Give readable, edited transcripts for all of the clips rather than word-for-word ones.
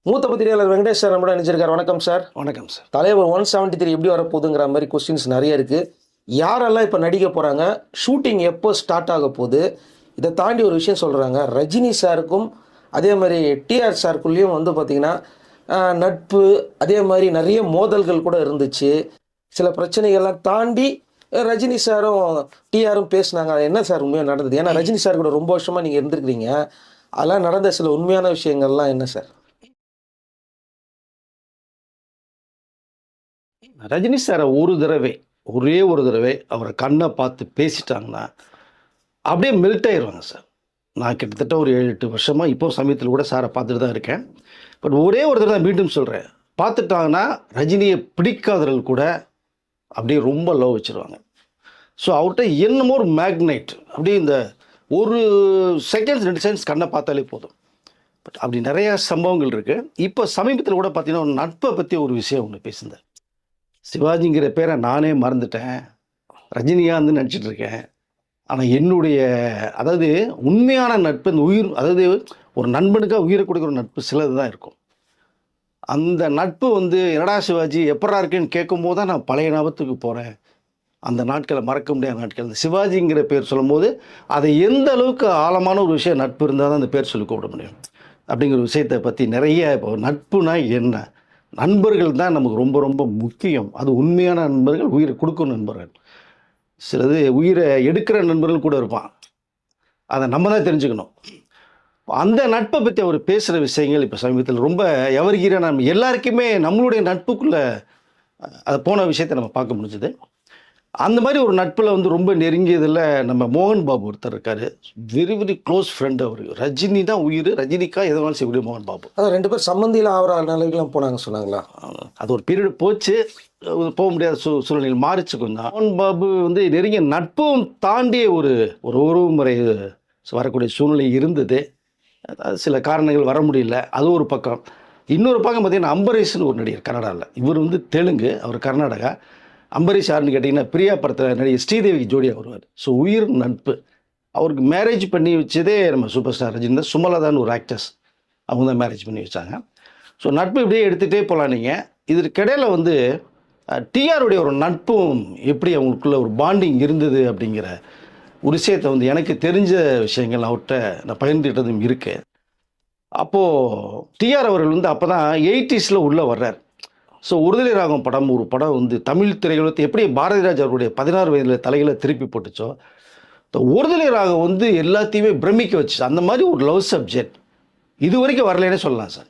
மூத்த பத்திரிகையாளர் வெங்கடேஷ் சார் நம்மளோட நினைச்சிருக்காரு. வணக்கம் சார். வணக்கம் சார். தலைவர் 173 எப்படி வரப்போகுதுங்கிற மாதிரி கொஸ்டின்ஸ் நிறைய இருக்குது. யாரெல்லாம் இப்போ நடிக்க போகிறாங்க, ஷூட்டிங் எப்போ ஸ்டார்ட் ஆக போகுது, இதை தாண்டி ஒரு விஷயம் சொல்கிறாங்க. ரஜினி சாருக்கும் அதே மாதிரி டிஆர் சாருக்குள்ளேயும் வந்து பார்த்திங்கன்னா நட்பு, அதே மாதிரி நிறைய மோதல்கள் கூட இருந்துச்சு. சில பிரச்சனைகள்லாம் தாண்டி ரஜினி சாரும் டிஆரும் பேசினாங்க. அது என்ன சார் உண்மையாக நடந்தது? ஏன்னா ரஜினி சார் கூட ரொம்ப வருஷமாக நீங்கள் இருந்திருக்கிறீங்க. அதெல்லாம் நடந்த சில உண்மையான விஷயங்கள்லாம் என்ன சார்? ரஜினி சாரை ஒரே ஒரு தடவை அவரை கண்ணை பார்த்து பேசிட்டாங்கன்னா அப்படியே மெல்ட் ஆயிடுவாங்க சார். நான் கிட்டத்தட்ட ஒரு 7-8 வருஷமாக இப்போ சமயத்தில் கூட சாரை பார்த்துட்டு தான் இருக்கேன். பட் ஒரே ஒரு தடவை மீண்டும் சொல்கிறேன், பார்த்துட்டாங்கன்னா ரஜினியை பிடிக்காதவர்கள் கூட அப்படியே ரொம்ப லவ் வச்சுருவாங்க. ஸோ அவர்கிட்ட என்னமோ ஒரு மேக்னைட், அப்படியே இந்த ஒரு செகண்ட்ஸ் 2 செகண்ட்ஸ் கண்ணை பார்த்தாலே போதும். பட் அப்படி நிறையா சம்பவங்கள் இருக்குது. இப்போ சமீபத்தில் கூட பார்த்தீங்கன்னா ஒரு நட்பை பற்றி ஒரு விஷயம் ஒன்று பேசியிருந்தேன். சிவாஜிங்கிற பேரை நானே மறந்துட்டேன், ரஜினியாக வந்து நடிச்சிட்டு இருக்கேன். ஆனால் என்னுடைய அதாவது உண்மையான நட்பு, இந்த உயிர், அதாவது ஒரு நண்பனுக்காக உயிரை கொடுக்குற நட்பு சிலது தான் இருக்கும். அந்த நட்பு வந்து என்னடா சிவாஜி எப்படா இருக்குன்னு கேட்கும் போது தான் நான் பழைய ஞாபகத்துக்கு போகிறேன். அந்த நாட்களை மறக்க முடியாத நாட்கள். இந்த சிவாஜிங்கிற பேர் சொல்லும்போது அதை எந்த அளவுக்கு ஆழமான ஒரு விஷயம் நட்பு இருந்தால் தான் அந்த பேர் சொல்லி கூப்பிட முடியும் அப்படிங்கிற விஷயத்தை பற்றி நிறைய. இப்போ நட்புனா என்ன, நண்பர்கள் தான் நமக்கு ரொம்ப ரொம்ப முக்கியம். அது உண்மையான நண்பர்கள், உயிரை கொடுக்கும் நண்பர்கள். சிலது உயிரை எடுக்கிற நண்பர்கள் கூட இருப்பான், அதை நம்ம தான் தெரிஞ்சுக்கணும். அந்த நட்பை பற்றி அவர் பேசுகிற விஷயங்கள் இப்போ சமீபத்தில் ரொம்ப எவர்கீராக நம்ம எல்லாருக்குமே நம்மளுடைய நட்புக்குள்ளே அதை போன விஷயத்தை நம்ம பார்க்க முடிஞ்சுது. அந்த மாதிரி ஒரு நட்பில் வந்து ரொம்ப நெருங்கியதில் நம்ம மோகன் பாபு ஒருத்தர் இருக்கார். வெரி வெரி க்ளோஸ் ஃப்ரெண்டு அவர். ரஜினி தான் உயிர், ரஜினிக்கா எதனாலும் செய்யக்கூடிய மோகன் பாபு. அதான் 2 பேர் சம்மந்தியில் ஆகிற நிலைக்கெல்லாம் போனாங்க சொன்னாங்களா? அது ஒரு பீரியட் போச்சு, போக முடியாத சூழ்நிலையில் மாறிச்சு கொஞ்சம். மோகன் பாபு வந்து நெருங்கிய நட்பும் தாண்டிய ஒரு உறவு முறை வரக்கூடிய சூழ்நிலை இருந்தது. சில காரணங்கள் வர முடியல, அது ஒரு பக்கம். இன்னொரு பக்கம் பார்த்தீங்கன்னா அம்பரீஷ்னு ஒரு நடிகர் கன்னடாவில். இவர் வந்து தெலுங்கு, அவர் கர்நாடகா. அம்பரீஷ் யாருன்னு கேட்டிங்கன்னா பிரியா படத்தில் நடிகர் ஸ்ரீதேவிக்கு ஜோடியாக வருவார். ஸோ உயிர் நட்பு. அவருக்கு மேரேஜ் பண்ணி வச்சதே நம்ம சூப்பர் ஸ்டார் ரஜினி தான். சுமலதான்னு ஒரு ஆக்டர்ஸ், அவங்க தான் மேரேஜ் பண்ணி வச்சாங்க. ஸோ நட்பு இப்படியே எடுத்துகிட்டே போகலாம். நீங்கள் இதற்கிடையில் வந்து டிஆருடைய ஒரு நட்பும் எப்படி அவங்களுக்குள்ள ஒரு பாண்டிங் இருந்தது அப்படிங்கிற ஒரு விஷயத்தை வந்து எனக்கு தெரிஞ்ச விஷயங்கள் அவர்கிட்ட நான் பகிர்ந்துக்கிட்டதும் இருக்குது. அப்போது டிஆர் அவர்கள் வந்து அப்போ தான் 80s உள்ளே வர்றார். ஸோ ஒருதலை ராகம் படம், ஒரு படம் வந்து தமிழ் திரையுலகத்தை எப்படி பாரதி ராஜா அவருடைய 16 வயதில் தலைகளை திருப்பி போட்டுச்சோ, ஒருதலை ராகம் வந்து எல்லாத்தையுமே பிரமிக்க வச்சு. அந்த மாதிரி ஒரு லவ் சப்ஜெக்ட் இது வரைக்கும் வரலன்னே சொல்லலாம் சார்.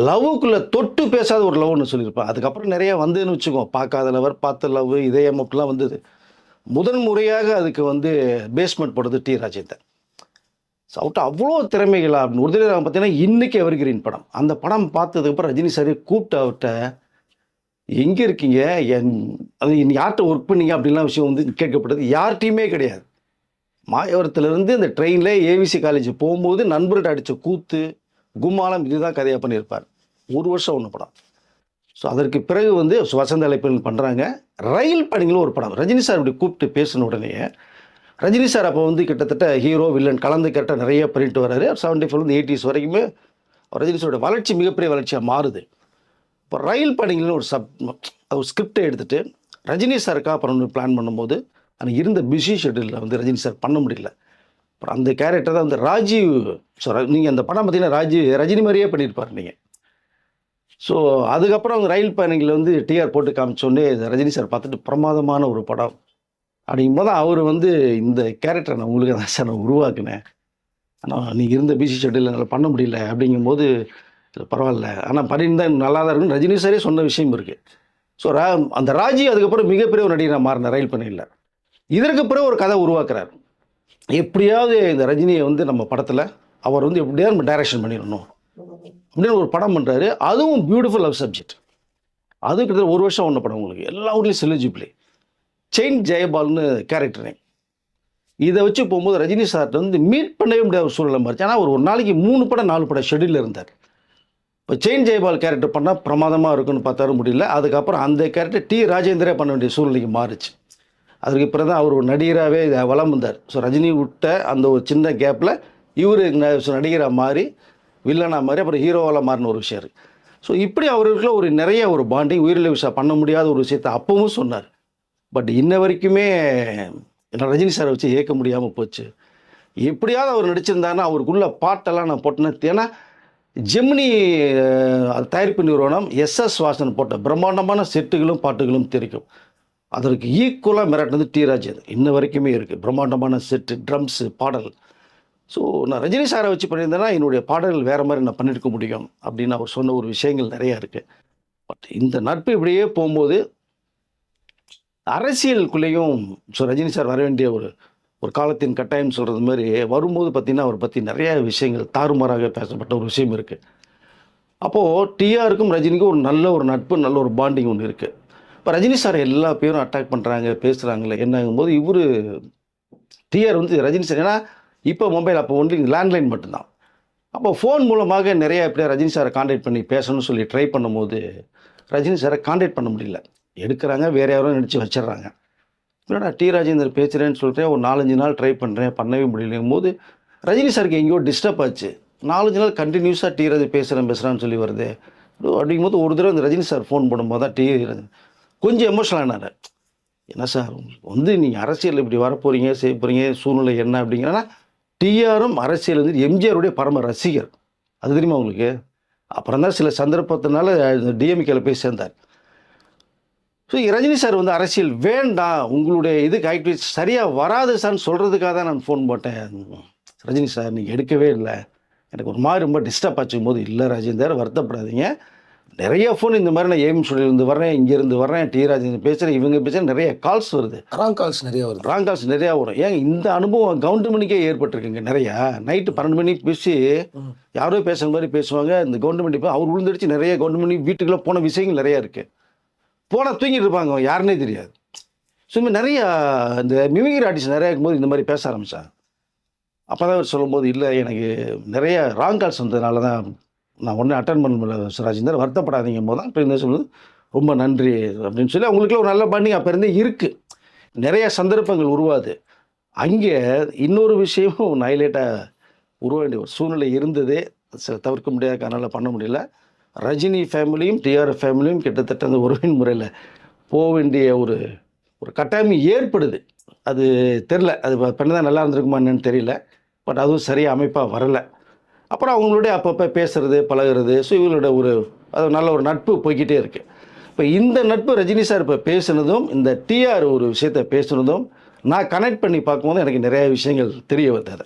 லவ்வுக்குள்ளே தொட்டு பேசாத ஒரு லவ்னு சொல்லியிருப்பேன். அதுக்கப்புறம் நிறையா வந்துன்னு வச்சுக்கோ, பார்க்காத லவர், பார்த்த லவ், இதயம் அப்படிலாம் வந்தது. முதன் முறையாக அதுக்கு வந்து பேஸ்மெண்ட் போடுறது டி ராஜேந்தர். ஸோ அவர்கிட்ட அவ்வளோ திறமைகளா அப்படின்னு. ஒருதலை ராகம் பார்த்தீங்கன்னா இன்றைக்கி எவர்கிரீன் படம். அந்த படம் பார்த்ததுக்கப்புறம் ரஜினி சாரே கூப்பிட்டு அவர்கிட்ட, எங்கே இருக்கீங்க, அது யார்கிட்ட ஒர்க் பண்ணீங்க அப்படின்லாம் விஷயம் வந்து கேட்கப்பட்டது. யார்கிட்டையுமே கிடையாது. மாயவரத்துலேருந்து இந்த ட்ரெயினில் ஏவிசி காலேஜ் போகும்போது நண்பர்கிட்ட அடித்த கூத்து கும்மாலம் இதுதான் கதையாக பண்ணியிருப்பார். 1 வருஷம் ஒன்று படம். ஸோ அதற்கு பிறகு வந்து வசந்த அழைப்புகள் பண்ணுறாங்க. ரயில் பயணிகளும் ஒரு படம். ரஜினி சார் இப்படி கூப்பிட்டு பேசின உடனே ரஜினி சார் அப்போ வந்து கிட்டத்தட்ட ஹீரோ வில்லன் கலந்து கேட்ட நிறைய பண்ணிட்டு வர்றாரு. 75 80s வரைக்குமே ரஜினி சாரோட வளர்ச்சி மிகப்பெரிய வளர்ச்சியாக மாறுது. இப்போ ரயில் பயணிகள்னு ஒரு ஸ்கிரிப்டை எடுத்துகிட்டு ரஜினி சாருக்காக அப்புறம் பிளான் பண்ணும்போது ஆனால் இருந்த பிஸி ஷெட்யூலில் வந்து ரஜினி சார் பண்ண முடியல. அப்புறம் அந்த கேரக்டர் தான் வந்து ராஜீவ். ஸோ நீங்கள் அந்த படம் பார்த்தீங்கன்னா ரஜினி மாதிரியே பண்ணியிருப்பார் நீங்கள். ஸோ அதுக்கப்புறம் அவங்க ரயில் பயணிகள் வந்து டிஆர் போட்டு காமிச்சோடனே ரஜினி சார் பார்த்துட்டு பிரமாதமான ஒரு படம் அப்படிங்கும்போது அவர் வந்து இந்த கேரக்டரை நான் உங்களுக்கு தான் சார் நான் உருவாக்குனேன், ஆனால் நீங்கள் இருந்த பிசி ஷெட்யூலில் என்னால் பண்ண முடியல அப்படிங்கும்போது பரவாயில்ல, ஆனால் பண்ணியிருந்தால் நல்லா தான் இருக்குன்னு ரஜினி சாரே சொன்ன விஷயம் இருக்குது. ஸோ அந்த ராஜி அதுக்கப்புறம் மிகப்பெரிய ஒரு நடிகராக மாறின ரயில் பயணியில். இதற்கு பிறகு ஒரு கதை உருவாக்குறார். எப்படியாவது இந்த ரஜினியை வந்து நம்ம படத்தில் அவர் வந்து எப்படியாவது நம்ம டைரக்ஷன் பண்ணிடணும் அப்படின்னு ஒரு படம் பண்ணுறாரு. அதுவும் பியூட்டிஃபுல் லவ் சப்ஜெக்ட். அது கிட்டத்தட்ட 1 வருஷம் ஒன்று படம். உங்களுக்கு எல்லா ஊர்லேயும் செலிஜிபிளி. செயின் ஜெயபால்னு கேரக்டர் நேம். இதை வச்சு போகும்போது ரஜினி சார்ட்ட வந்து மீட் பண்ணவே முடியாத ஒரு சூழ்நிலை மாறிச்சு. ஆனால் ஒரு நாளைக்கு 3 படம் 4 படம் ஷெட்யூலில் இருந்தார். இப்போ செயின் ஜெயபால் கேரக்டர் பண்ணால் பிரமாதமாக இருக்குன்னு பார்த்தாலும் முடியல. அதுக்கப்புறம் அந்த கேரக்டர் டி ராஜேந்திரே பண்ண வேண்டிய சூழ்நிலைக்கு மாறிச்சு. அதுக்கு பிறகு தான் அவர் ஒரு நடிகராகவே வலம் வந்தார். ஸோ ரஜினி விட்ட அந்த ஒரு சின்ன கேப்பில் இவர் நடிகராக மாறி வில்லனா மாதிரி அப்புறம் ஹீரோவால் மாறின ஒரு விஷயம் இருக்குது. ஸோ இப்படி அவர்களுக்குள்ள ஒரு நிறைய ஒரு பாண்டிங், உயிரிழ விஷயம் பண்ண முடியாத ஒரு விஷயத்தை அப்பவும் சொன்னார். பட் இன்ன வரைக்குமே ரஜினி சாரை வச்சு ஏற்க முடியாமல் போச்சு. எப்படியாவது அவர் நடிச்சிருந்தாருன்னா அவருக்குள்ள பாட்டெல்லாம் நான் போட்டேன்னு. ஏன்னா ஜெமினி தயாரிப்பு நிறுவனம் எஸ்எஸ் வாசன் போட்ட பிரம்மாண்டமான செட்டுகளும் பாட்டுகளும் தெரிக்கும். அதற்கு ஈக்குவலாக மிரட்டினது டி ராஜ். அது இன்ன வரைக்குமே இருக்குது. பிரம்மாண்டமான செட்டு, ட்ரம்ஸு, பாடல். ஸோ நான் ரஜினி சாரை வச்சு பண்ணியிருந்தேன்னா என்னுடைய பாடல்கள் வேறு மாதிரி நான் பண்ணியிருக்க முடியும் அப்படின்னு அவர் சொன்ன ஒரு விஷயங்கள் நிறையா இருக்குது. பட் இந்த நட்பு இப்படியே போகும்போது அரசியலுக்குள்ளேயும் ரஜினி சார் வர வேண்டிய ஒரு ஒரு காலத்தின் கட்டாயம் சொல்கிறது மாதிரி வரும்போது பார்த்திங்கன்னா அவரை பற்றி நிறைய விஷயங்கள் தாறுமாறாக பேசப்பட்ட ஒரு விஷயம் இருக்குது. அப்போது டிஆருக்கும் ரஜினிக்கும் ஒரு நல்ல ஒரு நட்பு, நல்ல ஒரு பாண்டிங் ஒன்று இருக்குது. இப்போ ரஜினி சார் எல்லா பேரும் அட்டாக் பண்ணுறாங்க, பேசுகிறாங்களே என்னங்கும்போது இவர் டிஆர் வந்து ரஜினி சார், ஏன்னா இப்போ மொபைல், அப்போ ஒன்லி லேண்ட்லைன் மட்டும்தான். அப்போ ஃபோன் மூலமாக நிறைய எப்படியா ரஜினி சாரை காண்டாக்ட் பண்ணி பேசணும்னு சொல்லி ட்ரை பண்ணும்போது ரஜினி சாரை காண்டாக்ட் பண்ண முடியல. எடுக்கிறாங்க, வேறு யாரும் நினச்சி வச்சிடுறாங்க. இல்லைடா டி ராஜேந்தர் பேசுகிறேன்னு சொல்லிட்டு ஒரு 4-5 நாள் ட்ரை பண்ணுறேன், பண்ணவே முடியலைங்கும் போது ரஜினி சாருக்கு எங்கேயோ டிஸ்டர்ப் ஆச்சு. 4-5 நாள் கண்டினியூஸாக டி ராஜ் பேசுகிறான்னு சொல்லி வருது அப்படிங்கும்போது ஒரு தடவை அந்த ரஜினி சார் ஃபோன் பண்ணும்போது தான் டி ராஜ் கொஞ்சம் எமோஷனல் ஆனார். என்ன சார் வந்து நீங்கள் அரசியல் இப்படி வரப்போகிறீங்க, செய்ய போகிறீங்க, சூழ்நிலை என்ன அப்படிங்கிறனா டிஆரும் அரசியல் வந்து எம்ஜிஆருடைய பரம ரசிகர். அது தெரியுமா உங்களுக்கு? அப்புறம் தான் சில சந்தர்ப்பத்தினால டிஎம்கேல போய் சேர்ந்தார். ஸோ ரஜினி சார் வந்து அரசியல் வேண்டாம், உங்களுடைய இதுக்கு ஆக்டிவிட்டி சரியாக வராது சார்னு சொல்கிறதுக்காக தான் நான் ஃபோன் போட்டேன். ரஜினி சார் நீங்கள் எடுக்கவே இல்லை, எனக்கு ஒரு மாதிரி ரொம்ப டிஸ்டர்ப் ஆச்சும் போது, இல்லை ராஜேந்தர் வருத்தப்படாதீங்க, நிறைய ஃபோன் இந்த மாதிரி நான் ஏஎம் ஸ்டுடியோலேருந்து வர்றேன், இங்கேருந்து வர்றேன், டி ராஜேந்தர் பேசுகிறேன், இவங்க பேசுகிறேன், நிறைய கால்ஸ் வருது. ராங் கால்ஸ் நிறையா வருது. ராங் கால்ஸ் நிறையா வரும். ஏங்க இந்த அனுபவம் கவுண்டமணிக்கே ஏற்பட்டிருக்குங்க நிறையா. நைட்டு 12 மணிக்கு பேசி யாரோ பேசுகிற மாதிரி பேசுவாங்க. இந்த கவுண்டமணி அவர் விழுந்துடுச்சு, நிறைய கவுண்டமணி வீட்டுக்குள்ளே போன விஷயங்கள் நிறையா இருக்குது. போனால் தூங்கிட்டு இருப்பாங்க, யாருன்னே தெரியாது. ஸோ இந்த நிறையா இந்த மிமிக்ரி ஆர்டிஸ்ட் நிறையா இருக்கும்போது இந்த மாதிரி பேச ஆரம்பித்தாங்க. அப்போ தான் அவர் சொல்லும்போது, இல்லை எனக்கு நிறைய ராங் கால்ஸ் வந்ததுனால தான் நான் ஒன்றே அட்டன் பண்ண முடியல ராஜேந்தர், வருத்தப்படாதீங்க போது தான் இப்போ இந்த சொல்லுது, ரொம்ப நன்றி அப்படின்னு சொல்லி அவங்களுக்குள்ள ஒரு நல்ல பாண்டிங் அப்போ இருந்தே இருக்குது. நிறைய சந்தர்ப்பங்கள் உருவாது. அங்கே இன்னொரு விஷயமும் ஹைலைட்டாக உருவ வேண்டிய ஒரு சூழ்நிலை இருந்ததே, தவிர்க்க முடியாத காரணால் பண்ண முடியல. ரஜினி ஃபேமிலியும் டிஆர் ஃபேமிலியும் கிட்டத்தட்ட அந்த உறவின் முறையில் போக வேண்டிய ஒரு ஒரு கட்டாயம் ஏற்படுது. அது தெரில, அது பண்ணதான் நல்லா இருந்திருக்குமா என்னன்னு தெரியல. பட் அதுவும் சரியாக அமைப்பாக வரலை. அப்புறம் அவங்களுடைய அப்பப்போ பேசுகிறது, பழகிறது. ஸோ இவங்களோட ஒரு அது நல்ல ஒரு நட்பு போய்கிட்டே இருக்குது. இப்போ இந்த நட்பு ரஜினி சார் இப்போ பேசுனதும், இந்த டிஆர் ஒரு விஷயத்தை பேசுனதும் நான் கனெக்ட் பண்ணி பார்க்கும்போது எனக்கு நிறைய விஷயங்கள் தெரிய வந்தது.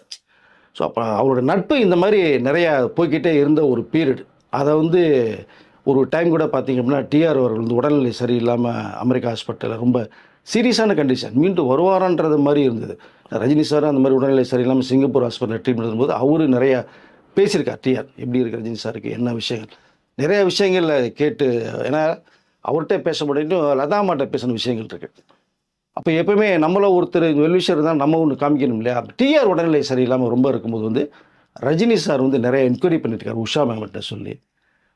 ஸோ அப்போ அவரோட நட்பு இந்த மாதிரி நிறையா போய்கிட்டே இருந்த ஒரு பீரியட். அதை வந்து ஒரு டைம் கூட பார்த்திங்க அப்படின்னா டிஆர் அவர்கள் வந்து உடல்நிலை சரியில்லாமல் அமெரிக்கா ஹாஸ்பிட்டலில் ரொம்ப சீரியஸான கண்டிஷன், மீண்டும் வருவாரான்றது மாதிரி இருந்தது. ரஜினி சார் அந்த மாதிரி உடல்நிலை சரியில்லாமல் சிங்கப்பூர் ஹாஸ்பிட்டலில் ட்ரீட்மெண்ட் இருக்கும்போது அவரு நிறையா பேசியிருக்கார். டிஆர் எப்படி இருக்குது ரஜினி சாருக்கு, என்ன விஷயங்கள், நிறைய விஷயங்களில் கேட்டு, ஏன்னா அவர்கிட்ட பேச முடியும், லதாமாட்ட பேசின விஷயங்கள் இருக்குது. அப்போ எப்போயுமே நம்மள ஒருத்தர் வெல்விஷர் தான் நம்ம ஒன்று காமிக்கணும் இல்லையா? டிஆர் உடல்நிலை சரியில்லாமல் ரொம்ப இருக்கும்போது வந்து ரஜினி சார் வந்து நிறைய என்கொயரி பண்ணியிருக்காரு. உஷா மேம்கிட்ட சொல்லி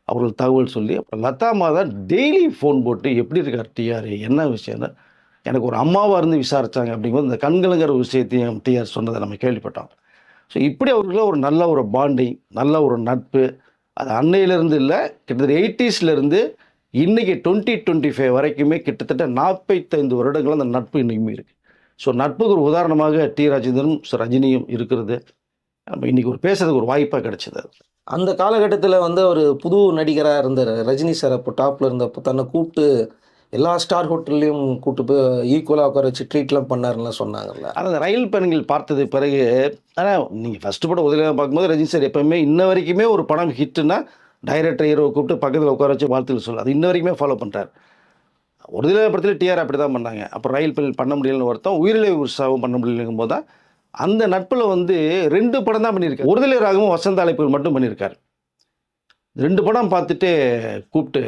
அவர்கள் தகவல் சொல்லி, அப்புறம் லதாமா தான் டெய்லி ஃபோன் போட்டு எப்படி இருக்கார் டிஆர், என்ன விஷயம்னா எனக்கு ஒரு அம்மாவாக இருந்து விசாரித்தாங்க அப்படிங்கும்போது இந்த கண்களுங்கிற விஷயத்தையும் டிஆர் சொன்னதை நம்ம கேள்விப்பட்டோம். ஸோ இப்படி அவர்களுக்கு ஒரு நல்ல ஒரு பாண்டிங், நல்ல ஒரு நட்பு, அது அன்னையிலேருந்து இல்லை, கிட்டத்தட்ட 80ஸ்லேருந்து இன்றைக்கி 2025 வரைக்குமே கிட்டத்தட்ட 45 வருடங்கள் அந்த நட்பு இன்றைக்குமே இருக்குது. ஸோ நட்புக்கு ஒரு உதாரணமாக டி ராஜேந்திரனும் ரஜினியும் இருக்கிறது நம்ம இன்றைக்கி ஒரு பேசுறதுக்கு ஒரு வாய்ப்பாக கிடைச்சிது. அந்த காலகட்டத்தில் வந்து ஒரு புது நடிகராக இருந்தார் ரஜினி சார். அப்போ டாப்பில் இருந்தப்போ தன்னை கூப்பிட்டு எல்லா ஸ்டார் ஹோட்டல்லையும் கூப்பிட்டு போய் ஈக்குவலாக உட்கார வச்சு ட்ரீட்லாம் பண்ணாருலாம் சொன்னாங்கல்ல. ஆனால் அந்த ரயில் பயணங்கள் பார்த்தது பிறகு, ஆனால் நீங்கள் ஃபஸ்ட்டு படம் உதவியாக பார்க்கும்போது ரஜினி சார் எப்போவுமே இன்ன வரைக்குமே ஒரு படம் ஹிட்டுன்னா டைரக்டர் ஹீரோவை கூப்பிட்டு பக்கத்தில் உட்கார வச்சு வாழ்த்துக்கள் சொல்லு, அது இன்ன வரைக்குமே ஃபாலோ பண்ணுறாரு. ஒரு தடவை படத்தில் டிஆர் அப்படி தான் பண்ணாங்க. அப்புறம் ரயில் பயணம் பண்ண முடியலன்னு ஒருத்தன், உயிரிழை உற்சாகம் பண்ண முடியலங்கும் போது தான் அந்த நட்பில் வந்து 2 படம் தான் பண்ணியிருக்காரு. ஒரு தடவை ராகமும் வசந்த அழைப்புகள் மட்டும் பண்ணியிருக்காரு. 2 படம் பார்த்துட்டு கூப்பிட்டு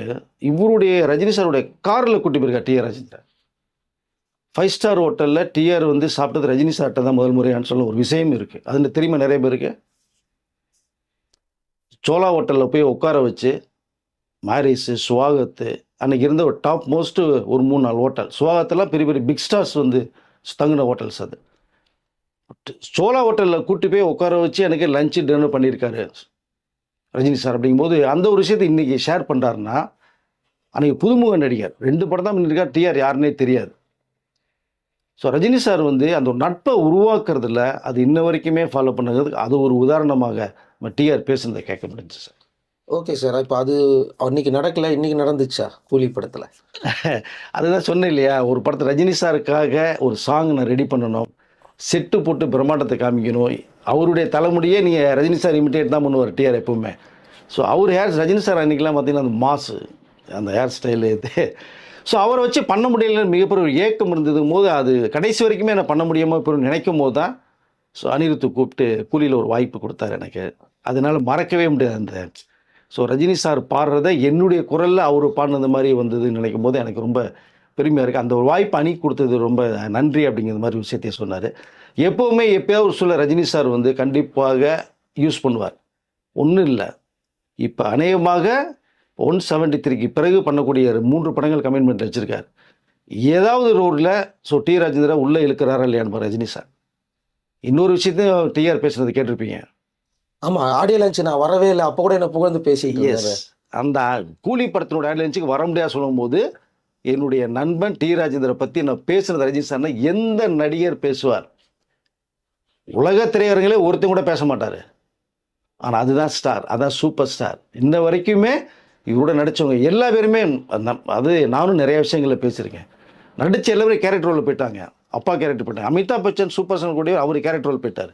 இவருடைய ரஜினி சாருடைய காரில் கூட்டி போயிருக்கார் டிஆர் ராஜேந்திரன். 5 ஸ்டார் ஹோட்டலில் டிஆர் வந்து சாப்பிட்டது ரஜினி சார்ட்ட தான் முதல் முறையான்னு சொல்ல ஒரு விஷயம் இருக்குது. அது தெரியுமா நிறைய பேருக்கு? சோலா ஹோட்டலில் போய் உட்கார வச்சு மாரிஸு, சுவாகத்து, அன்றைக்கி இருந்த ஒரு டாப் மோஸ்ட்டு ஒரு 3-4 ஹோட்டல். சுவாகத்தெல்லாம் பெரிய பெரிய பிக் ஸ்டார்ஸ் வந்து தங்கின ஹோட்டல்ஸ். அது சோலா ஹோட்டலில் கூட்டி போய் உட்கார வச்சு எனக்கு லஞ்சு டின்னர் பண்ணியிருக்காரு. ரஜினி சார் அப்படிங்கும்போது அந்த ஒரு விஷயத்தை இன்றைக்கி ஷேர் பண்ணுறாருன்னா, அன்றைக்கி புதுமுக நடிகர் 2 படம் தான் பண்ணியிருக்கார். டிஆர் யாருன்னே தெரியாது. ஸோ ரஜினி சார் வந்து அந்த ஒரு நட்பை உருவாக்குறதுல அது இன்ன வரைக்குமே ஃபாலோ பண்ணுறது, அது ஒரு உதாரணமாக நம்ம டிஆர் பேசுனதை கேட்க முடிஞ்சுச்சு சார். Okay sir. இப்போ அது அன்னைக்கு நடக்கல, இன்னைக்கு நடந்துச்சா கூலி படத்தில்? அதுதான் சொன்னேன் இல்லையா, ஒரு படத்தை ரஜினி சாருக்காக ஒரு சாங் நான் ரெடி பண்ணணும், செட்டு போட்டு பிரம்மாண்டத்தை காமிக்கணும். அவருடைய தலைமுடியே நீங்கள் ரஜினி சார் இமிட்டேட் தான் பண்ணுவார் டிஆர் எப்பவுமே. ஸோ அவர் ரஜினி சார் அன்றைக்கெலாம் பார்த்தீங்கன்னா அந்த மாசு, அந்த ஹேர் ஸ்டைலு இது. ஸோ அவரை வச்சு பண்ண முடியலன்னு மிகப்பெரிய ஒரு ஏக்கம் இருந்தது போது, அது கடைசி வரைக்குமே என்ன பண்ண முடியாமல் இப்போ நினைக்கும் போது தான் ஸோ அனிருத்து கூப்பிட்டு கூலியில் ஒரு வாய்ப்பு கொடுத்தாரு எனக்கு. அதனால் மறக்கவே முடியாது அந்த. ஸோ ரஜினி சார் பாடுறத என்னுடைய குரலில் அவர் பாடினது மாதிரி வந்ததுன்னு நினைக்கும் போது எனக்கு ரொம்ப பெருமையாக இருக்குது. அந்த ஒரு வாய்ப்பு அணி கொடுத்தது ரொம்ப நன்றி அப்படிங்கிற மாதிரி விஷயத்தையும் சொன்னார். எப்போவுமே எப்போயாவது ஒரு சொல்ல ரஜினி சார் வந்து கண்டிப்பாக யூஸ் பண்ணுவார். ஒன்றும் இல்லை, இப்போ அநேகமாக 173க்கு பிறகு பண்ணக்கூடிய 3 படங்கள் கமிட்மெண்ட் வச்சுருக்கார். ஏதாவது ஒரு ஊரில் ஸோ டி ராஜேந்திரா உள்ளே இழுக்கிறாரா இல்லையான்னு ரஜினி சார். இன்னொரு விஷயத்தையும் டிஆர் பேசுனது கேட்டிருப்பீங்க. ஆமாம், ஆடியோ லான்ச் நான் வரவே இல்லை, அப்போ கூட என்ன புகழ்ந்து பேசிட்டு இருந்தாரு. அந்த கூலி படத்தினோட ஆடியோ லான்ச்சுக்கு வர முடியாது சொல்லும்போது, என்னுடைய நண்பன் டி ராஜேந்திர பற்றி நான் பேசுனது ரஜினி சார்னா எந்த நடிகர் பேசுவார்? உலக திரையரங்களே ஒருத்தன் கூட பேச மாட்டார். ஆனால் அதுதான் ஸ்டார், அதான் சூப்பர் ஸ்டார். இன்ன வரைக்குமே இவரோட நடித்தவங்க எல்லா பேருமே, அது நானும் நிறைய விஷயங்களில் பேசியிருக்கேன். நடித்த எல்லாரும் கேரக்டர் ரோலில் போயிட்டாங்க. அப்பா கேரக்டர் போயிட்டாங்க. அமிதாப் பச்சன் சூப்பர் ஸ்டார் கூட அவர் கேரக்டர் ரோல் போயிட்டார்.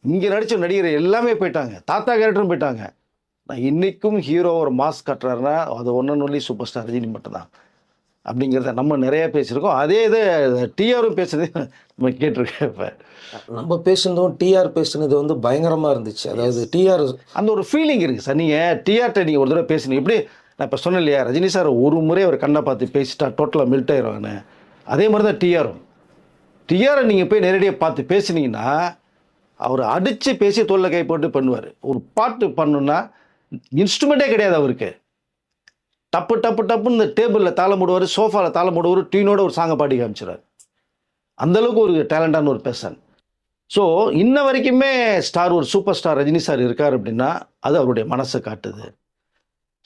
இங்கே நடித்த நடிகர் எல்லாமே போயிட்டாங்க. தாத்தா கேரக்டரும் போயிட்டாங்க. நான் இன்றைக்கும் ஹீரோ ஒரு மாஸ் கட்டுறாருன்னா அது ஒன்று ஒன்லி சூப்பர் ஸ்டார் ரஜினி மட்டும்தான் அப்படிங்கிறத நம்ம நிறையா பேசியிருக்கோம். அதே இதை டிஆரும் பேசுறது நம்ம கேட்டிருக்கேன். இப்போ நம்ம பேசுனதும் டிஆர் பேசுனது வந்து பயங்கரமாக இருந்துச்சு. அதாவது டிஆர் அந்த ஒரு ஃபீலிங் இருக்குது சார். நீங்கள் டிஆர்ட்ட நீங்கள் ஒரு தடவை பேசுனீங்க, எப்படி நான் இப்போ சொன்னேன் இல்லையா, ரஜினி சார் ஒரு முறை அவர் கண்ணை பார்த்து பேசிட்டா டோட்டலாக மெல்ட் ஆயிடுவாங்கன்னு. அதே மாதிரி தான் டிஆரை நீங்கள் போய் நேரடியாக பார்த்து பேசுனீங்கன்னா அவர் அடித்து பேசி தோளில் கை போட்டு பண்ணுவார். ஒரு பாட்டு பண்ணணுன்னா இன்ஸ்ட்ருமெண்ட்டே கிடையாது அவருக்கு. டப்பு டப்பு டப்புன்னு இந்த டேபிளில் தாளம் போடுவார், சோஃபாவில் தாளம் போடுவார், டீனோட ஒரு சாங்கை பாடி காமிச்சிடார். அந்தளவுக்கு ஒரு டேலண்டான ஒரு பெர்சன். ஸோ இன்ன வரைக்குமே ஸ்டார், ஒரு சூப்பர் ஸ்டார் ரஜினி சார் இருக்கார் அப்படின்னா அது அவருடைய மனசை காட்டுது.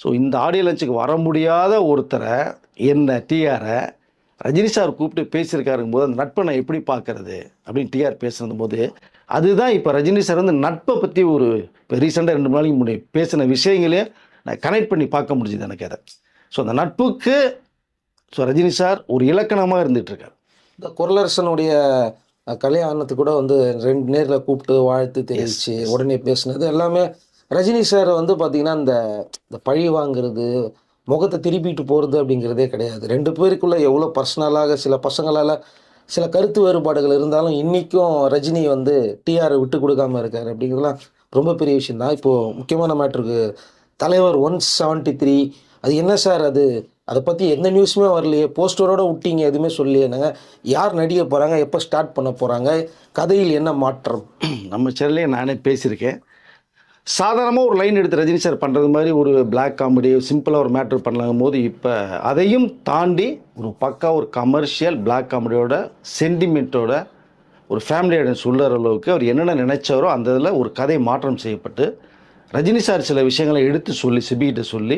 ஸோ இந்த ஆடியோ லஞ்சுக்கு வர முடியாத ஒருத்தரை, என்ன டிஆரை ரஜினி சார் கூப்பிட்டு பேசியிருக்காருங்கும் போது அந்த நட்பை நான் எப்படி பார்க்கறது அப்படின்னு டிஆர் பேசுறது போது, அதுதான் இப்போ ரஜினி சார் வந்து நட்பை பற்றி ஒரு இப்போ ரீசெண்டாக 2 நாளைக்கு முன்னாடி பேசின விஷயங்களே நான் கனெக்ட் பண்ணி பார்க்க முடிஞ்சுது எனக்கு அதை. ஸோ அந்த நட்புக்கு ஸோ ரஜினி சார் ஒரு இலக்கணமாக இருந்துகிட்ருக்கார். இந்த குரலரசனுடைய கல்யாணத்துக்கு கூட வந்து 2 நேரில் கூப்பிட்டு வாழ்த்து தெரிவிச்சு உடனே பேசுனது எல்லாமே ரஜினி சார் வந்து பார்த்திங்கன்னா இந்த பழி வாங்குறது, முகத்தை திருப்பிட்டு போகிறது அப்படிங்கிறதே கிடையாது. 2 பேருக்குள்ளே எவ்வளோ பர்சனலாக சில பசங்களால் சில கருத்து வேறுபாடுகள் இருந்தாலும் இன்றைக்கும் ரஜினி வந்து டிஆரை விட்டு கொடுக்காமல் இருக்கார் அப்படிங்கிறதுலாம் ரொம்ப பெரிய விஷயந்தான். இப்போது முக்கியமான மேட்ருக்கு தலைவர் 173 அது என்ன சார்? அதை பற்றி எந்த நியூஸுமே வரலையே, போஸ்டரோடு விட்டீங்க, எதுவுமே சொல்லியேனாங்க. யார் நடிக்க போகிறாங்க, எப்போ ஸ்டார்ட் பண்ண போகிறாங்க, கதையில் என்ன மாற்றம்? நம்ம சேனல்லே நானே பேசியிருக்கேன். சாதாரணமாக ஒரு லைன் எடுத்து ரஜினி சார் பண்ணுறது மாதிரி ஒரு பிளாக் காமெடி சிம்பிளாக ஒரு மேட்ரு பண்ணலாங்கும் போது, இப்போ அதையும் தாண்டி ஒரு பக்கா ஒரு கமர்ஷியல் பிளாக் காமெடியோட சென்டிமெண்ட்டோட ஒரு ஃபேமிலி ஆடியன்ஸ் உள்ளற அளவுக்கு அவர் என்னென்ன நினைச்சாரோ அந்த இதில் ஒரு கதை மாற்றம் செய்யப்பட்டு ரஜினி சார் சில விஷயங்களை எடுத்து சொல்லி சிபிகிட்ட சொல்லி,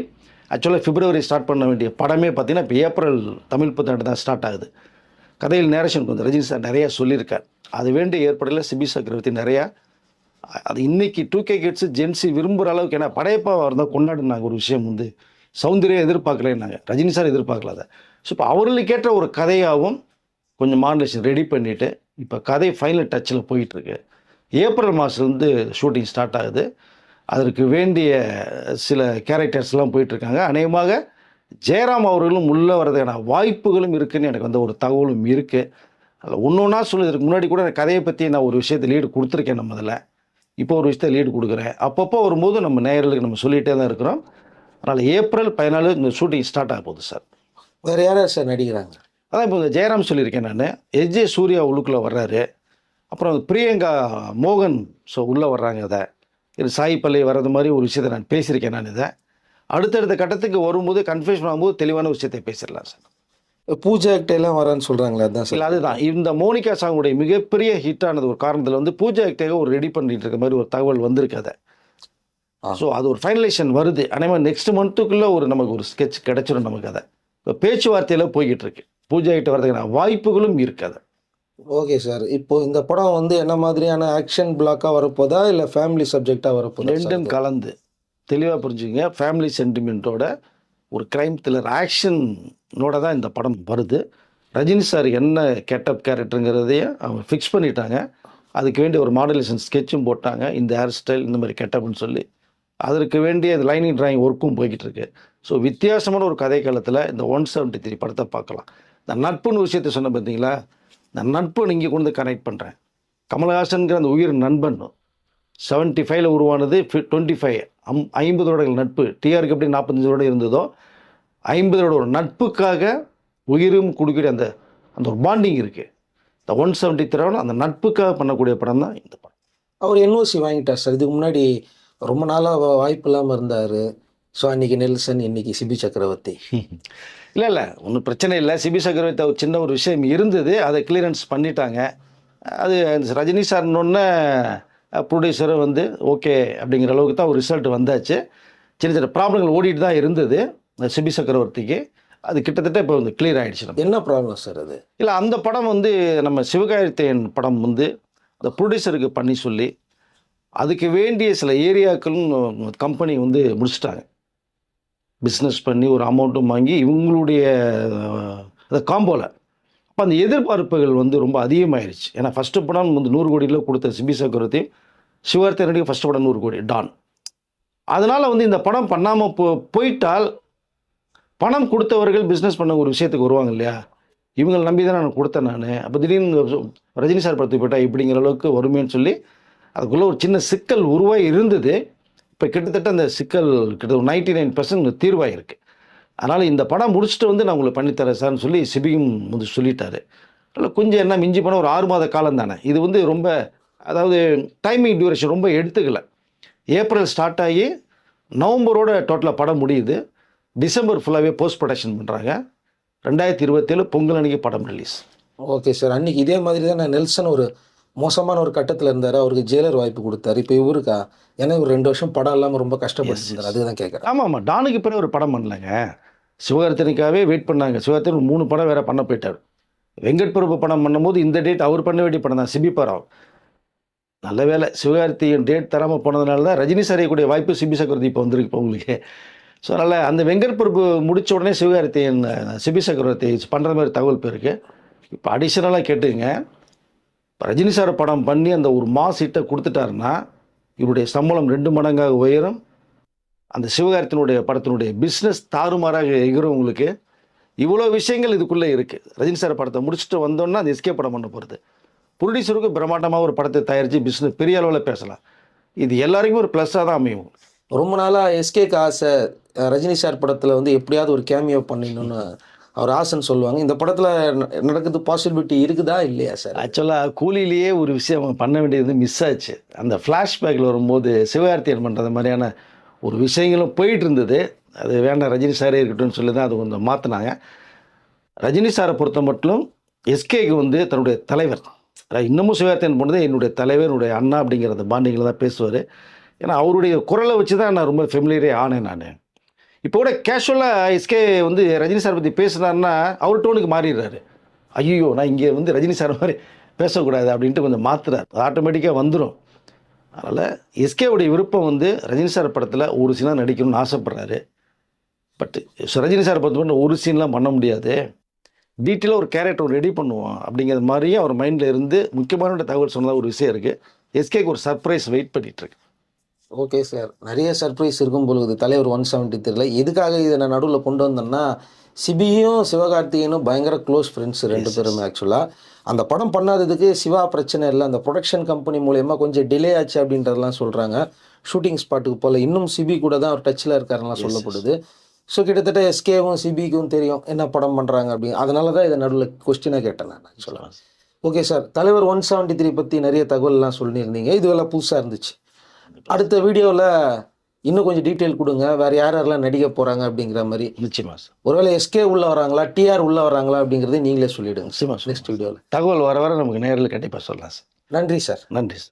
ஆக்சுவலாக பிப்ரவரி ஸ்டார்ட் பண்ண வேண்டிய படமே பார்த்திங்கன்னா இப்போ ஏப்ரல் தமிழ் புத்தாண்டு தான் ஸ்டார்ட் ஆகுது. கதையில் நேரேஷன் வந்து ரஜினி சார் நிறையா சொல்லியிருக்கார். அது வேண்டிய ஏற்படையில் சிபி சக்கரவர்த்தி நிறையா அது இன்றைக்கி 2K கிட்ஸு ஜென்சி விரும்புகிற அளவுக்கு, ஏன்னா படையப்பாக இருந்தால் கொண்டாடினாங்க ஒரு விஷயம் வந்து சௌந்தர்யம் எதிர்பார்க்கலன்னாங்க, ரஜினி சார் எதிர்பார்க்கல அதை. ஸோ இப்போ அவர்களுக்கு ஏற்ற ஒரு கதையாகவும் கொஞ்சம் மாடுலேஷன் ரெடி பண்ணிவிட்டு இப்போ கதை ஃபைனல் டச்சில் போயிட்டுருக்கு. ஏப்ரல் மாதத்துலேருந்து ஷூட்டிங் ஸ்டார்ட் ஆகுது. அதற்கு வேண்டிய சில கேரக்டர்ஸ்லாம் போயிட்டுருக்காங்க. அநேகமாக ஜெயராம் அவர்களும் உள்ளே வரதுக்கான வாய்ப்புகளும் இருக்குதுன்னு எனக்கு வந்து ஒரு தகவலும் இருக்குது. அதில் ஒன்று ஒன்றா சொல்லுறதுக்கு முன்னாடி கூட கதையை பற்றி நான் ஒரு விஷயத்தை லீடு கொடுத்துருக்கேன். நம்ம அதில் இப்போ ஒரு விஷயத்தை லீடு கொடுக்குறேன். அப்பப்போ வரும்போது நம்ம நேயர்களுக்கு நம்ம சொல்லிகிட்டே தான் இருக்கிறோம். அதனால் ஏப்ரல் 14 இந்த ஷூட்டிங் ஸ்டார்ட் ஆக போகுது சார். வேறு யாராவது சார் நடிக்கிறாங்க? அதான் இப்போ இந்த ஜெயராம் சொல்லியிருக்கேன் நான். எஸ்ஜே சூர்யா உள்ளுக்குள்ளே வர்றாரு. அப்புறம் பிரியங்கா மோகன் ஸோ உள்ளே வர்றாங்க. அதை இது சாய் பல்லவி வர்றது மாதிரி ஒரு விஷயத்தை நான் பேசியிருக்கேன். நான் இதை அடுத்தடுத்த கட்டத்துக்கு வரும்போது கன்ஃபியூஷன் ஆகும்போது தெளிவான விஷயத்தை பேசிடலாம் சார். பூஜா ஆக்டெல்லாம் வரான்னு சொல்கிறாங்களே, அதுதான் சார். இல்லை, அதுதான் இந்த மோனிகா சாங்குடைய மிகப்பெரிய ஹிட் ஆனது ஒரு காரணத்தில் வந்து பூஜா ஆக்டேக ஒரு ரெடி பண்ணிட்டு இருக்க மாதிரி ஒரு தகவல் வந்திருக்கு. அதை ஸோ அது ஒரு ஃபைனலைசேஷன் வருது. அதே நெக்ஸ்ட் மந்த்துக்குள்ளே நமக்கு ஒரு ஸ்கெட்ச் கிடைச்சிடும் நமக்கு. அதை இப்போ பேச்சுவார்த்தையில் போய்கிட்டு இருக்கு. பூஜா கிட்ட வரதுக்கான வாய்ப்புகளும் இருக்காது. Okay sir. இப்போ இந்த படம் வந்து என்ன மாதிரியான ஆக்ஷன் பிளாக்காக வரப்போதா இல்லை ஃபேமிலி சப்ஜெக்டாக வரப்போதா? ரெண்டும் கலந்து தெளிவாக புரிஞ்சுங்க. ஃபேமிலி சென்டிமெண்ட்டோட ஒரு க்ரைம் த்ரில்லர் ஆக்ஷனோட தான் இந்த படம் வருது. ரஜினி சார் என்ன கெட்டப் கேரக்டருங்கிறதையும் அவங்க ஃபிக்ஸ் பண்ணிட்டாங்க. அதுக்கு வேண்டிய ஒரு மாடலேஷன் ஸ்கெட்சும் போட்டாங்க. இந்த ஹேர் ஸ்டைல் இந்த மாதிரி கெட்டப்னு சொல்லி அதற்கு வேண்டிய லைனிங் டிராயிங் ஒர்க்கும் போய்கிட்டு இருக்கு. ஸோ வித்தியாசமான ஒரு கதை காலத்தில் இந்த 173 படத்தை பார்க்கலாம். இந்த நட்புன்னு விஷயத்தை சொன்ன பார்த்தீங்களா, இந்த நட்பை நீங்கள் கொண்டு கனெக்ட் பண்ணுறேன். கமலஹாசன்கிற அந்த உயிர் நண்பன் 75 உருவானது 25 50 வருடங்கள் நட்பு. டிஆருக்கு எப்படி 45 வருடம் இருந்ததோ 50 வருட ஒரு நட்புக்காக உயிரும் கொடுக்கிற அந்த அந்த ஒரு பாண்டிங் இருக்குது. இந்த 173 அந்த நட்புக்காக பண்ணக்கூடிய படம் தான் இந்த படம். அவர் என்ஓசி வாங்கிட்டார் சார். இதுக்கு முன்னாடி ரொம்ப நாளாக வாய்ப்பு இல்லாமல் இருந்தார். ஸோ அன்றைக்கி நெல்சன், இன்னைக்கு சிபி சக்கரவர்த்தி. இல்லை ஒன்றும் பிரச்சனை இல்லை. சிபி சக்கரவர்த்தி ஒரு சின்ன ஒரு விஷயம் இருந்தது, அதை கிளியரன்ஸ் பண்ணிட்டாங்க. அது ரஜினி சார்னொன்னே ப்ரொடியூசரும் வந்து ஓகே அப்படிங்கிற அளவுக்கு தான் ஒரு ரிசல்ட் வந்தாச்சு. சின்ன சின்ன ப்ராப்ளங்கள் ஓடிட்டு தான் இருந்தது சிபி சக்கரவர்த்திக்கு. அது கிட்டத்தட்ட இப்போ வந்து கிளியர் ஆகிடுச்சு. என்ன ப்ராப்ளம் சார் அது? இல்லை, அந்த படம் வந்து நம்ம சிவகார்த்திகேயன் படம் வந்து அந்த ப்ரொடியூசருக்கு பண்ணி சொல்லி அதுக்கு வேண்டிய சில ஏரியாக்களும் கம்பெனி வந்து முடிச்சிட்டாங்க. பிஸ்னஸ் பண்ணி ஒரு அமௌண்ட்டும் வாங்கி இவங்களுடைய அந்த காம்போவில். அப்போ அந்த எதிர்பார்ப்புகள் வந்து ரொம்ப அதிகமாகிடுச்சு. ஏன்னா ஃபஸ்ட்டு படம் வந்து 100 கோடியில் கொடுத்த சிபி சக்கரவர்த்தி, சிவகார்த்திகேயனுக்கு ஃபஸ்ட்டு படம் 100 கோடி டான். அதனால் வந்து இந்த படம் பண்ணாமல் போயிட்டால் பணம் கொடுத்தவர்கள் பிஸ்னஸ் பண்ண ஒரு விஷயத்துக்கு வருவாங்க இல்லையா, இவங்களை நம்பி தான் நான் கொடுத்தேன் நான். அப்போ திடீர்னு ரஜினி சார் படத்துக்கு போயிட்டா இப்படிங்கிற அளவுக்கு வருமேன்னு சொல்லி அதுக்குள்ளே ஒரு சின்ன சிக்கல் உருவாகி இருந்தது. இப்போ கிட்டத்தட்ட அந்த சிக்கல் கிட்டத்தட்ட 99% தீர்வாயிருக்கு. அதனால் இந்த படம் முடிச்சுட்டு வந்து நான் உங்களுக்கு பண்ணித்தரேன் சார்னு சொல்லி சிபியும் வந்து சொல்லிட்டாரு. அதில் கொஞ்சம் என்ன மிஞ்சி போனால் ஒரு 6 மாத காலம் தானே இது வந்து ரொம்ப, அதாவது டைமிங் டியூரேஷன் ரொம்ப எடுத்துக்கல. ஏப்ரல் ஸ்டார்ட் ஆகி நவம்பரோட டோட்டலாக படம் முடியுது. டிசம்பர் ஃபுல்லாகவே போஸ்ட் ப்ரொடக்ஷன் பண்ணுறாங்க. 2027 பொங்கல் அன்னைக்கு படம் ரிலீஸ். Okay sir. அன்றைக்கி இதே மாதிரி தான் நான் நெல்சன் ஒரு மோசமான ஒரு கட்டத்தில் இருந்தார். அவருக்கு ஜெயிலர் வாய்ப்பு கொடுத்தாரு. இப்போ இவருக்கா? ஏன்னா இவர் 2 வருஷம் படம் இல்லாமல் ரொம்ப கஷ்டப்பட்டுருந்தார். அதுதான் கேட்குறேன். ஆமாம், டானுக்கு பிறகு ஒரு படம் பண்ணலங்க. சிவகார்த்திகேயனுக்காகவே வெயிட் பண்ணாங்க. சிவகார்த்திகேயன் 3 படம் வேறு பண்ண போயிட்டார். வெங்கட் பிரபு படம் பண்ணும்போது இந்த டேட் அவர் பண்ண வேண்டிய படம் தான், சிபி படம். நல்ல வேலை சிவகார்த்திகேயன் டேட் தராமல் போனதுனால தான் ரஜினி சாரியக்கூடிய வாய்ப்பு சிபி சக்கரவர்த்தி இப்போ வந்திருக்கு இப்போ உங்களுக்கு. ஸோ அதனால் அந்த வெங்கட் பிரபு முடித்த உடனே சிவகார்த்திகேயன் சிபி சக்கரவர்த்தி பண்ணுற மாதிரி தகவல் போயிருக்கு. இப்போ அடிஷ்னலாக கேட்டுங்க, ரஜினி சார் படம் பண்ணி அந்த ஒரு மாஸ் ஹிட்டை கொடுத்துட்டாருன்னா இவருடைய சம்பளம் 2 மடங்காக உயரும். அந்த சிவகார்த்தினுடைய படத்தினுடைய பிஸ்னஸ் தாறுமாறாக எகிரும். உங்களுக்கு இவ்வளோ விஷயங்கள் இதுக்குள்ளே இருக்குது. ரஜினி சார் படத்தை முடிச்சுட்டு வந்தோன்னா அந்த எஸ்கே படம் பண்ண போகிறது. ப்ரொடியூசருக்கு பிரம்மாண்டமாக ஒரு படத்தை தயாரித்து பிஸ்னஸ் பெரிய அளவில் பேசலாம். இது எல்லாருக்குமே ஒரு ப்ளஸ்ஸாக தான் அமையும். ரொம்ப நாளாக எஸ்கேக்கு ஆசை, ரஜினி சார் படத்தில் வந்து எப்படியாவது ஒரு கேமியோ பண்ணிடணும்னு அவர் ஆசைன்னு சொல்லுவாங்க. இந்த படத்தில் நடக்குது பாசிபிலிட்டி இருக்குதா இல்லையா சார்? ஆக்சுவலாக கூலியிலேயே ஒரு விஷயம் பண்ண வேண்டியது மிஸ் ஆச்சு. அந்த ஃப்ளாஷ்பேக்கில் வரும்போது சிவகார்த்திகேயன் பண்ணுறது மாதிரியான ஒரு விஷயங்களும் போயிட்டு இருந்தது. அது வேண்டாம், ரஜினி சாரே இருக்கட்டும்னு சொல்லி தான் அது கொஞ்சம் மாற்றினாங்க. ரஜினி சாரை பொறுத்த மட்டும் எஸ்கேக்கு வந்து தன்னுடைய தலைவர், இன்னமும் சிவகார்த்திகேயன் போனது என்னுடைய தலைவர், என்னுடைய அண்ணா அப்படிங்கிறத பாண்டிங்கில் தான் பேசுவார். ஏன்னா அவருடைய குரலை வச்சு தான் நான் ரொம்ப ஃபெமிலியரே ஆனேன் நான். இப்போ கூட கேஷுவலாக எஸ்கே வந்து ரஜினி சார் பற்றி பேசுனாருன்னா அவர் டோனுக்கு மாறிடுறாரு. ஐயோ நான் இங்கே வந்து ரஜினி சார் மாதிரி பேசக்கூடாது அப்படின்ட்டு கொஞ்சம் மாற்றுறாரு. அது ஆட்டோமேட்டிக்காக வந்துடும். அதனால் எஸ்கேவுடைய விருப்பம் வந்து ரஜினி சார் படத்தில் ஒரு சீனாக நடிக்கணும்னு ஆசைப்பட்றாரு. பட் ரஜினி சார் பார்த்து ஒரு சீன்லாம் பண்ண முடியாது, டீட்டெயிலாக ஒரு கேரக்டர் ரெடி பண்ணுவோம் அப்படிங்கிற மாதிரியே அவர் மைண்டில் இருந்து முக்கியமான தகவல் சொன்னதாக ஒரு விஷயம் இருக்குது. எஸ்கேக்கு ஒரு சர்ப்ரைஸ் வெயிட் பண்ணிகிட்ருக்கு. Okay sir. நிறைய சர்ப்ரைஸ் இருக்கும் பொழுது தலைவர் 173 எதுக்காக இதை நான் நடுவில் கொண்டு வந்தேன்னா, சிபியும் சிவகார்த்திகேயனும் பயங்கர க்ளோஸ் ஃப்ரெண்ட்ஸ் 2 பேருமே. ஆக்சுவலாக அந்த படம் பண்ணாததுக்கு சிவா பிரச்சனை இல்லை, அந்த ப்ரொடக்ஷன் கம்பெனி மூலயமா கொஞ்சம் டிலே ஆச்சு அப்படின்றதெல்லாம் சொல்கிறாங்க. ஷூட்டிங் ஸ்பாட்டுக்கு போல் இன்னும் சிபி கூட தான் அவர் டச்சில் இருக்காருலாம் சொல்லப்படுது. ஸோ கிட்டத்தட்ட எஸ்கேவும் சிபிக்கும் தெரியும் என்ன படம் பண்ணுறாங்க அப்படின்னு. அதனால தான் இதை நடுவில் கொஸ்டினாக கேட்டேன் நான் ஆக்சுவலாக. Okay sir. தலைவர் 173 பற்றி நிறைய தகவல்லாம் சொல்லியிருந்தீங்க. இதுவெல்லாம் புதுசாக இருந்துச்சு. அடுத்த வீடியோவில் இன்னும் கொஞ்சம் டீட்டெயில் கொடுங்க, வேறு யாரெல்லாம் நடிக்க போகிறாங்க அப்படிங்கிற மாதிரி. நிச்சயமா சார். ஒருவேளை எஸ்கே உள்ளே வராங்களா, டிஆர் உள்ளே வராங்களா அப்படிங்கிறத நீங்களே சொல்லிவிடுங்க. நிச்சயமா நெக்ஸ்ட் வீடியோவில் தகவல் வர நமக்கு நேரில் கண்டிப்பாக சொல்லலாம் சார். நன்றி சார். நன்றி சார்.